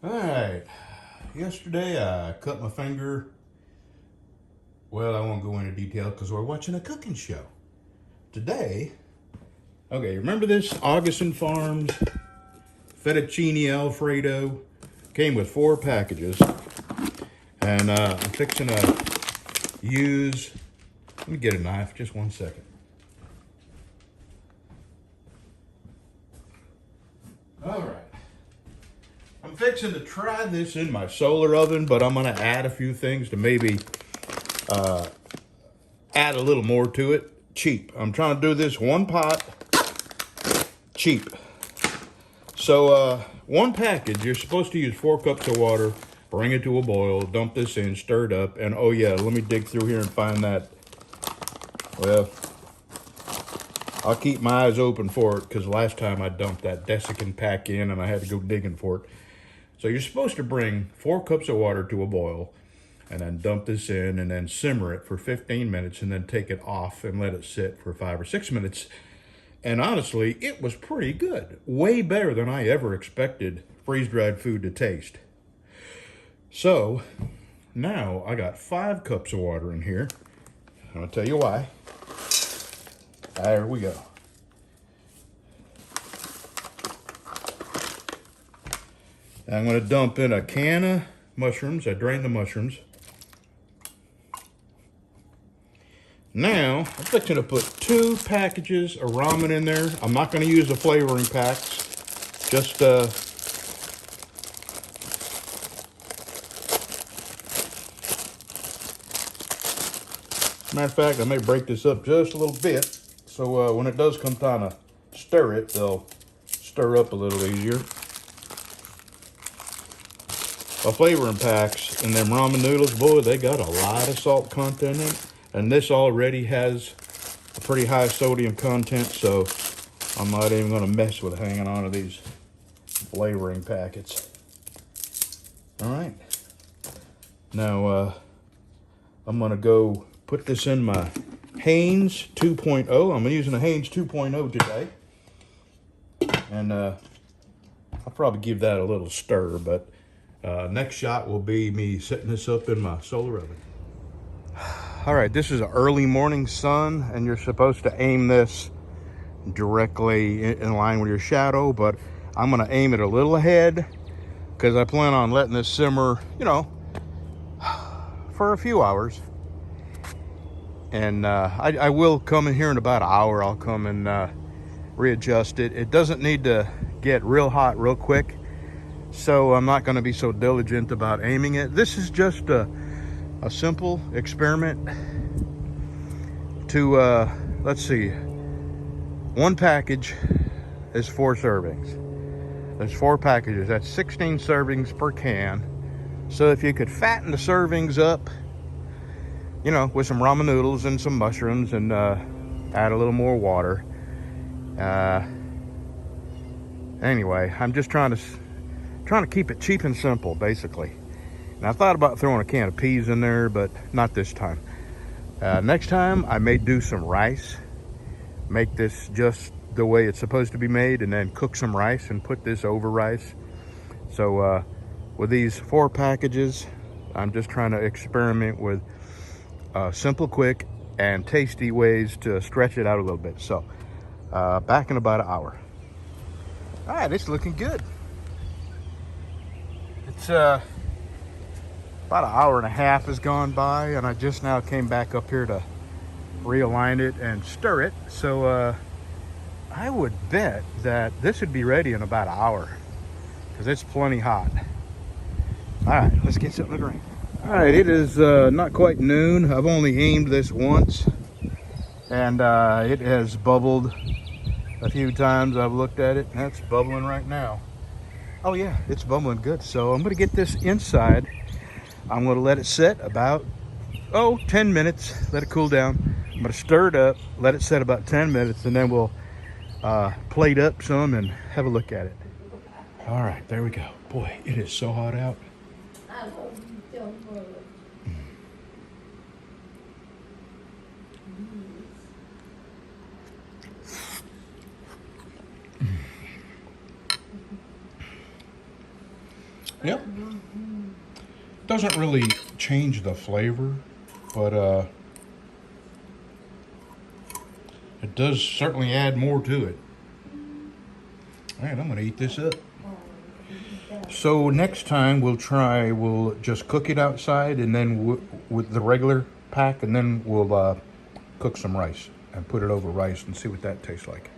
All right. Yesterday I cut my finger. Well, I won't go into detail because we're watching a cooking show. Today, okay, remember this Auguson Farms fettuccine Alfredo? Came with 4 packages. And I'm fixing to use, let me get a knife, just one second. All right. I'm fixing to try this in my solar oven, but I'm gonna add a few things to maybe add a little more to it. Cheap. I'm trying to do this one pot, cheap. So one package, you're supposed to use 4 cups of water, bring it to a boil, dump this in, stir it up, and oh yeah, let me dig through here and find that. Well, I'll keep my eyes open for it because last time I dumped that desiccant pack in and I had to go digging for it. So you're supposed to bring 4 cups of water to a boil and then dump this in and then simmer it for 15 minutes and then take it off and let it sit for 5 or 6 minutes. And honestly, it was pretty good. Way better than I ever expected freeze-dried food to taste. So now I got 5 cups of water in here. I'll tell you why. There we go. I'm going to dump in a can of mushrooms. I drained the mushrooms. Now, I'm fixing to put 2 packages of ramen in there. I'm not going to use the flavoring packs. Just, matter of fact, I may break this up just a little bit. So when it does come time to stir it, they'll stir up a little easier. The flavoring packs and them ramen noodles, boy, they got a lot of salt content in it. And this already has a pretty high sodium content, so I'm not even going to mess with hanging on to these flavoring packets. All right. Now, I'm going to go put this in my Haynes 2.0. I'm using a Haynes 2.0 today. And I'll probably give that a little stir, but next shot will be me setting this up in my solar oven. All right, this is an early morning sun, and you're supposed to aim this directly in line with your shadow, but I'm gonna aim it a little ahead because I plan on letting this simmer, you know, for a few hours. And I will come in here in about an hour. I'll come and readjust it. It doesn't need to get real hot real quick, so I'm not gonna be so diligent about aiming it. This is just a simple experiment to, let's see, 1 package is 4 servings. There's 4 packages, that's 16 servings per can. So if you could fatten the servings up, you know, with some ramen noodles and some mushrooms and add a little more water. Anyway, I'm just trying to keep it cheap and simple, basically. And I thought about throwing a can of peas in there, but not this time. Next time, I may do some rice. Make this just the way it's supposed to be made, and then cook some rice and put this over rice. So with these 4 packages, I'm just trying to experiment with simple, quick, and tasty ways to stretch it out a little bit. So back in about an hour. All right, it's looking good. It's about an hour and a half has gone by, and I just now came back up here to realign it and stir it. So I would bet that this would be ready in about an hour because it's plenty hot. All right, let's get something to drink. All right, it is not quite noon. I've only aimed this once, and it has bubbled a few times. I've looked at it, and it's bubbling right now. Oh yeah, it's bubbling good. So I'm gonna get this inside. I'm gonna let it sit about, 10 minutes, let it cool down. I'm gonna stir it up, let it set about 10 minutes, and then we'll plate up some and have a look at it. All right, there we go. Boy, it is so hot out. Yep. Doesn't really change the flavor, but it does certainly add more to it. All right, I'm gonna eat this up. So next time we'll just cook it outside and then with the regular pack, and then we'll cook some rice and put it over rice and see what that tastes like.